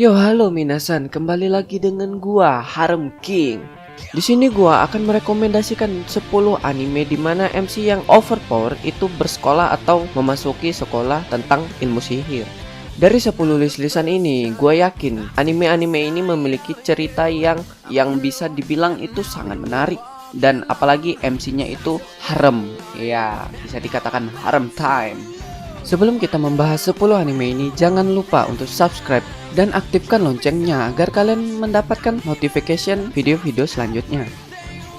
Yo, halo minasan, kembali lagi dengan gua Harem King. Di sini gua akan merekomendasikan 10 anime di mana MC yang overpower itu bersekolah atau memasuki sekolah tentang ilmu sihir. Dari 10 list-listan ini, gua yakin anime-anime ini memiliki cerita yang bisa dibilang itu sangat menarik, dan apalagi MC-nya itu harem. Ya, bisa dikatakan harem time. Sebelum kita membahas 10 anime ini, jangan lupa untuk subscribe dan aktifkan loncengnya agar kalian mendapatkan notification video-video selanjutnya.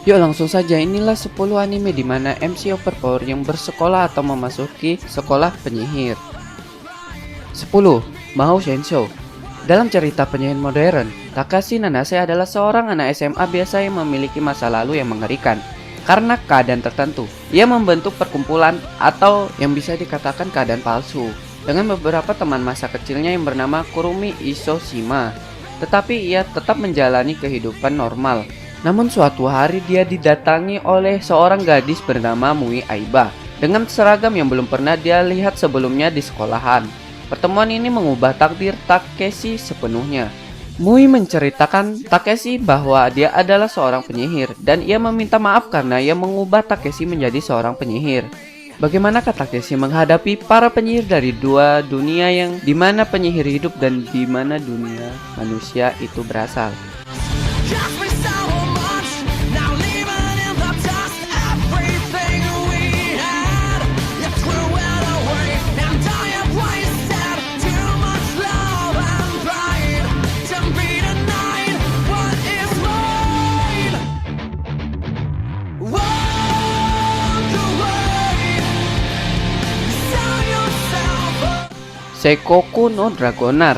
Yuk langsung saja, inilah 10 anime di mana MC overpower yang bersekolah atau memasuki sekolah penyihir. 10. Mahou Shensho. Dalam cerita penyihir modern, Takashi Nanase adalah seorang anak SMA biasa yang memiliki masa lalu yang mengerikan. Karena keadaan tertentu, ia membentuk perkumpulan atau yang bisa dikatakan keadaan palsu dengan beberapa teman masa kecilnya yang bernama Kurumi Isoshima. Tetapi ia tetap menjalani kehidupan normal. Namun suatu hari dia didatangi oleh seorang gadis bernama Mui Aiba dengan seragam yang belum pernah dia lihat sebelumnya di sekolahan. Pertemuan ini mengubah takdir Takeshi sepenuhnya. Mui menceritakan Takeshi bahwa dia adalah seorang penyihir dan ia meminta maaf karena ia mengubah Takeshi menjadi seorang penyihir. Bagaimanakah Takeshi menghadapi para penyihir dari dua dunia yang dimana penyihir hidup dan dimana dunia manusia itu berasal? Seikoku no Dragonar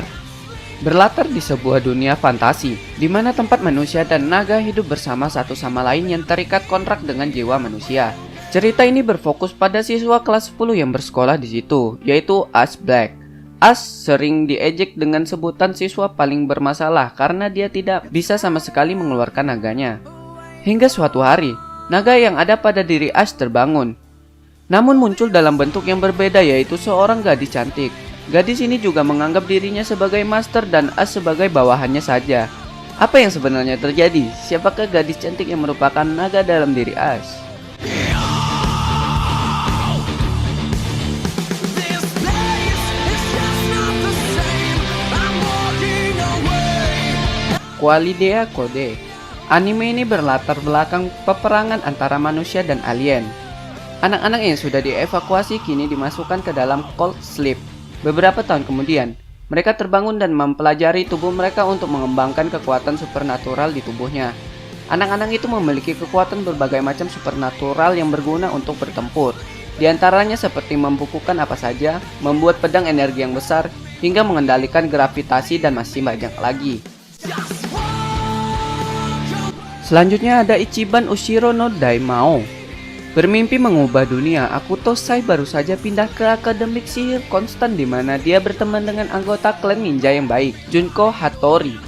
berlatar di sebuah dunia fantasi, di mana tempat manusia dan naga hidup bersama satu sama lain yang terikat kontrak dengan jiwa manusia. Cerita ini berfokus pada siswa kelas 10 yang bersekolah di situ, yaitu Ash Black. Ash sering diejek dengan sebutan siswa paling bermasalah karena dia tidak bisa sama sekali mengeluarkan naganya. Hingga suatu hari, naga yang ada pada diri Ash terbangun. Namun muncul dalam bentuk yang berbeda, yaitu seorang gadis cantik. Gadis ini juga menganggap dirinya sebagai master dan Ash sebagai bawahannya saja. Apa yang sebenarnya terjadi? Siapakah gadis cantik yang merupakan naga dalam diri Ash? Qualidea Code. Anime ini berlatar belakang peperangan antara manusia dan alien. Anak-anak yang sudah dievakuasi kini dimasukkan ke dalam cold sleep. Beberapa tahun kemudian, mereka terbangun dan mempelajari tubuh mereka untuk mengembangkan kekuatan supernatural di tubuhnya. Anak-anak itu memiliki kekuatan berbagai macam supernatural yang berguna untuk bertempur. Di antaranya seperti membukukan apa saja, membuat pedang energi yang besar, hingga mengendalikan gravitasi dan masih banyak lagi. Selanjutnya ada Ichiban Ushiro no Daimao. Bermimpi mengubah dunia, Akuto Sai baru saja pindah ke akademik sihir konstan di mana dia berteman dengan anggota klan ninja yang baik, Junko Hattori.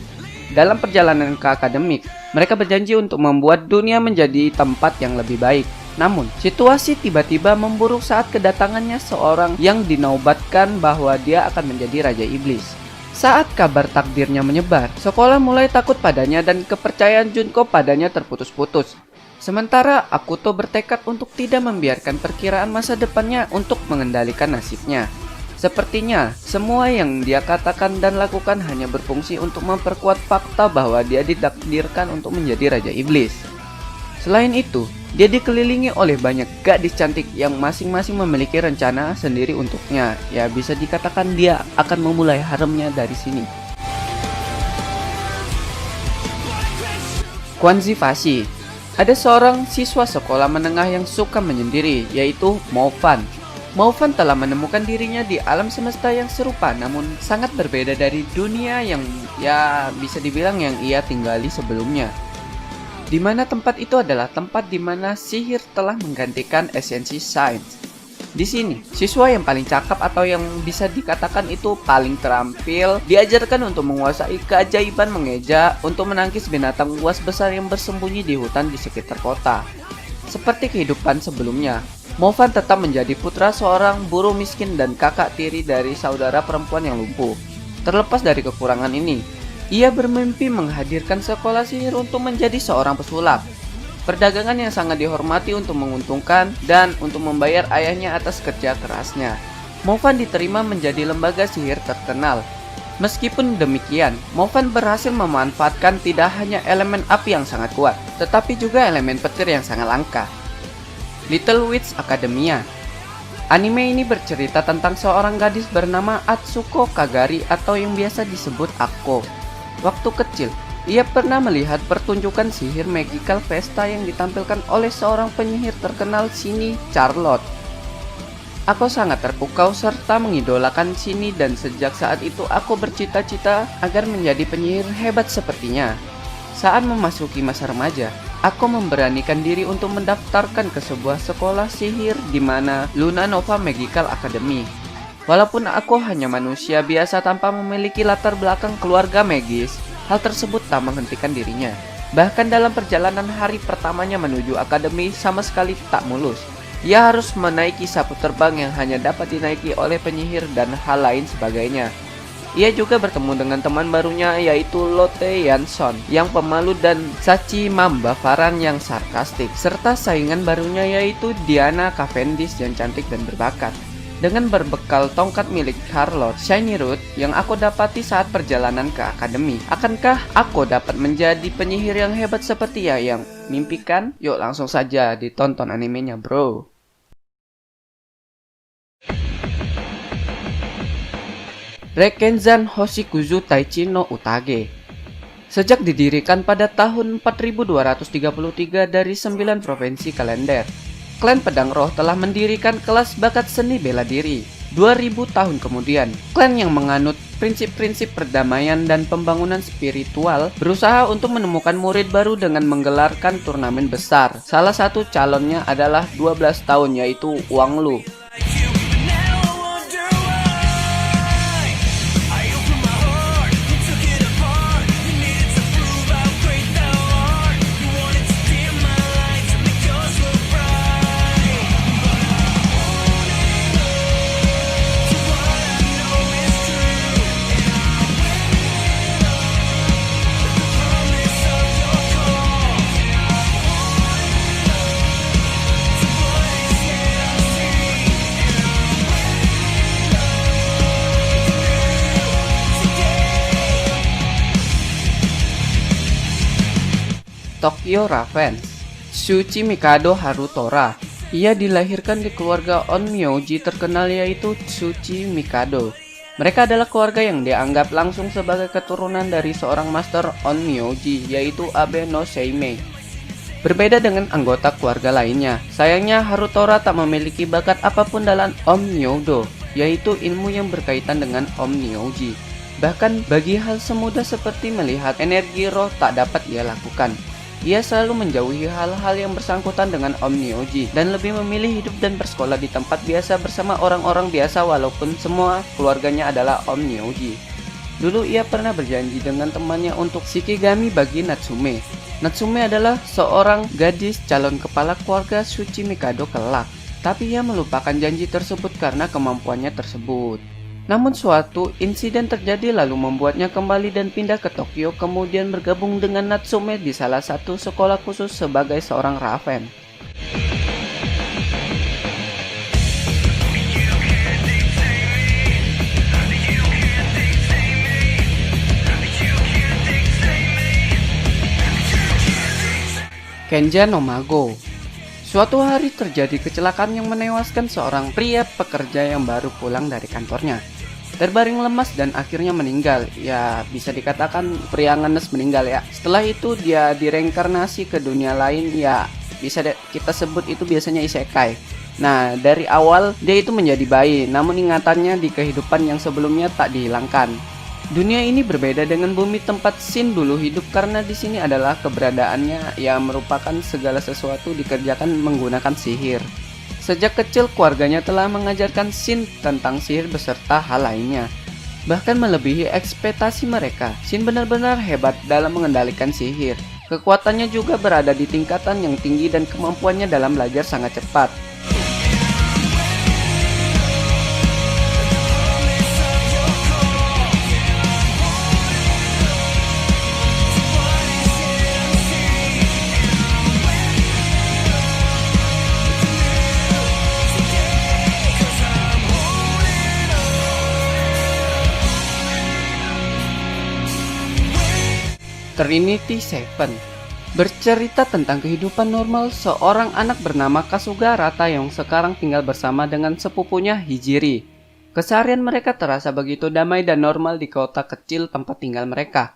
Dalam perjalanan ke akademik, mereka berjanji untuk membuat dunia menjadi tempat yang lebih baik. Namun, situasi tiba-tiba memburuk saat kedatangannya seorang yang dinobatkan bahwa dia akan menjadi Raja Iblis. Saat kabar takdirnya menyebar, sekolah mulai takut padanya dan kepercayaan Junko padanya terputus-putus. Sementara Akuto bertekad untuk tidak membiarkan perkiraan masa depannya untuk mengendalikan nasibnya. Sepertinya semua yang dia katakan dan lakukan hanya berfungsi untuk memperkuat fakta bahwa dia ditakdirkan untuk menjadi Raja Iblis. Selain itu, dia dikelilingi oleh banyak gadis cantik yang masing-masing memiliki rencana sendiri untuknya. Ya, bisa dikatakan dia akan memulai haremnya dari sini. Quanzifashi. Ada seorang siswa sekolah menengah yang suka menyendiri, yaitu Moufan. Moufan telah menemukan dirinya di alam semesta yang serupa, namun sangat berbeda dari dunia yang bisa dibilang yang ia tinggali sebelumnya. Di mana tempat itu adalah tempat di mana sihir telah menggantikan esensi sains. Di sini, siswa yang paling cakap atau yang bisa dikatakan itu paling terampil diajarkan untuk menguasai keajaiban mengeja untuk menangkis binatang buas besar yang bersembunyi di hutan di sekitar kota. Seperti kehidupan sebelumnya, Moufan tetap menjadi putra seorang buruh miskin dan kakak tiri dari saudara perempuan yang lumpuh. Terlepas dari kekurangan ini, ia bermimpi menghadirkan sekolah sihir untuk menjadi seorang pesulap. Perdagangan yang sangat dihormati untuk menguntungkan dan untuk membayar ayahnya atas kerja kerasnya. Movan diterima menjadi lembaga sihir terkenal. Meskipun demikian, Movan berhasil memanfaatkan tidak hanya elemen api yang sangat kuat, tetapi juga elemen petir yang sangat langka. Little Witch Academia. Anime ini bercerita tentang seorang gadis bernama Atsuko Kagari atau yang biasa disebut Akko. Waktu kecil, ia pernah melihat pertunjukan sihir Magical Pesta yang ditampilkan oleh seorang penyihir terkenal Shinny Charlotte. Aku sangat terpukau serta mengidolakan Shinny dan sejak saat itu aku bercita-cita agar menjadi penyihir hebat sepertinya. Saat memasuki masa remaja, aku memberanikan diri untuk mendaftarkan ke sebuah sekolah sihir di mana Luna Nova Magical Academy. Walaupun aku hanya manusia biasa tanpa memiliki latar belakang keluarga magis, hal tersebut tak menghentikan dirinya. Bahkan dalam perjalanan hari pertamanya menuju akademi sama sekali tak mulus. Ia harus menaiki sapu terbang yang hanya dapat dinaiki oleh penyihir dan hal lain sebagainya. Ia juga bertemu dengan teman barunya yaitu Lotte Jansson yang pemalu dan Sachi Mamba Faran yang sarkastik, serta saingan barunya yaitu Diana Cavendish yang cantik dan berbakat. Dengan berbekal tongkat milik Charlotte Shiny Root yang aku dapati saat perjalanan ke akademi, akankah aku dapat menjadi penyihir yang hebat seperti yang mimpikan? Yuk langsung saja ditonton animenya bro. Rekkenzan Hoshikuzu Taichi no Utage. Sejak didirikan pada tahun 4233 dari 9 provinsi kalender, klan Pedang Roh telah mendirikan kelas bakat seni bela diri. 2000 tahun kemudian, klan yang menganut prinsip-prinsip perdamaian dan pembangunan spiritual berusaha untuk menemukan murid baru dengan menggelarkan turnamen besar. Salah satu calonnya adalah 12 tahun yaitu Wang Lu. Tokyo Ravens. Shuchi Mikado Harutora. Ia dilahirkan di keluarga onmyoji terkenal yaitu Shuchi Mikado. Mereka adalah keluarga yang dianggap langsung sebagai keturunan dari seorang master onmyoji yaitu Abe no Seimei. Berbeda dengan anggota keluarga lainnya, sayangnya Harutora tak memiliki bakat apapun dalam Onmyodo, yaitu ilmu yang berkaitan dengan onmyoji. Bahkan bagi hal semudah seperti melihat energi roh tak dapat ia lakukan. Ia selalu menjauhi hal-hal yang bersangkutan dengan onmyoji dan lebih memilih hidup dan bersekolah di tempat biasa bersama orang-orang biasa walaupun semua keluarganya adalah onmyoji. Dulu ia pernah berjanji dengan temannya untuk shikigami bagi Natsume. Natsume adalah seorang gadis calon kepala keluarga Shuchi Mikado kelak, tapi ia melupakan janji tersebut karena kemampuannya tersebut. Namun suatu insiden terjadi lalu membuatnya kembali dan pindah ke Tokyo, kemudian bergabung dengan Natsume di salah satu sekolah khusus sebagai seorang Raven. Kenja no Mago. Suatu hari terjadi kecelakaan yang menewaskan seorang pria pekerja yang baru pulang dari kantornya. Terbaring lemas dan akhirnya meninggal. Ya bisa dikatakan pria ngenes meninggal ya. Setelah itu dia direinkarnasi ke dunia lain, ya bisa kita sebut itu biasanya isekai. Nah dari awal dia itu menjadi bayi, namun ingatannya di kehidupan yang sebelumnya tak dihilangkan. Dunia ini berbeda dengan bumi tempat Shin dulu hidup karena di sini adalah keberadaannya yang merupakan segala sesuatu dikerjakan menggunakan sihir. Sejak kecil keluarganya telah mengajarkan Shin tentang sihir beserta hal lainnya. Bahkan melebihi ekspektasi mereka, Shin benar-benar hebat dalam mengendalikan sihir. Kekuatannya juga berada di tingkatan yang tinggi dan kemampuannya dalam belajar sangat cepat. Trinity Seven bercerita tentang kehidupan normal seorang anak bernama Kasugarata yang sekarang tinggal bersama dengan sepupunya Hijiri. Keseharian mereka terasa begitu damai dan normal di kota kecil tempat tinggal mereka.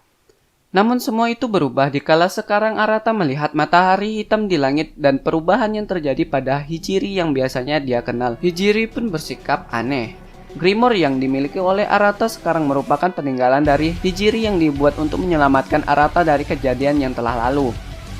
Namun semua itu berubah dikala sekarang Arata melihat matahari hitam di langit dan perubahan yang terjadi pada Hijiri yang biasanya dia kenal. Hijiri pun bersikap aneh. Grimoire yang dimiliki oleh Arata sekarang merupakan peninggalan dari Hijiri yang dibuat untuk menyelamatkan Arata dari kejadian yang telah lalu.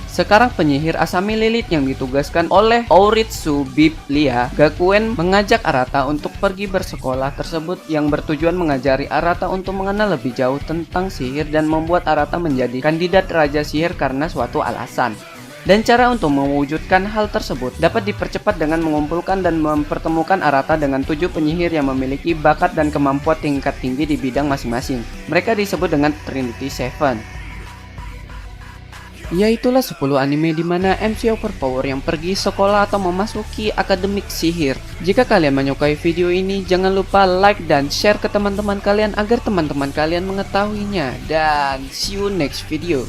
Sekarang penyihir Asami Lilith yang ditugaskan oleh Ouritsu Biblia Gakuen mengajak Arata untuk pergi bersekolah tersebut yang bertujuan mengajari Arata untuk mengenal lebih jauh tentang sihir dan membuat Arata menjadi kandidat raja sihir karena suatu alasan. Dan cara untuk mewujudkan hal tersebut dapat dipercepat dengan mengumpulkan dan mempertemukan Arata dengan 7 penyihir yang memiliki bakat dan kemampuan tingkat tinggi di bidang masing-masing. Mereka disebut dengan Trinity Seven. Yaitulah 10 anime di mana MC overpower yang pergi sekolah atau memasuki akademik sihir. Jika kalian menyukai video ini, jangan lupa like dan share ke teman-teman kalian agar teman-teman kalian mengetahuinya. Dan see you next video.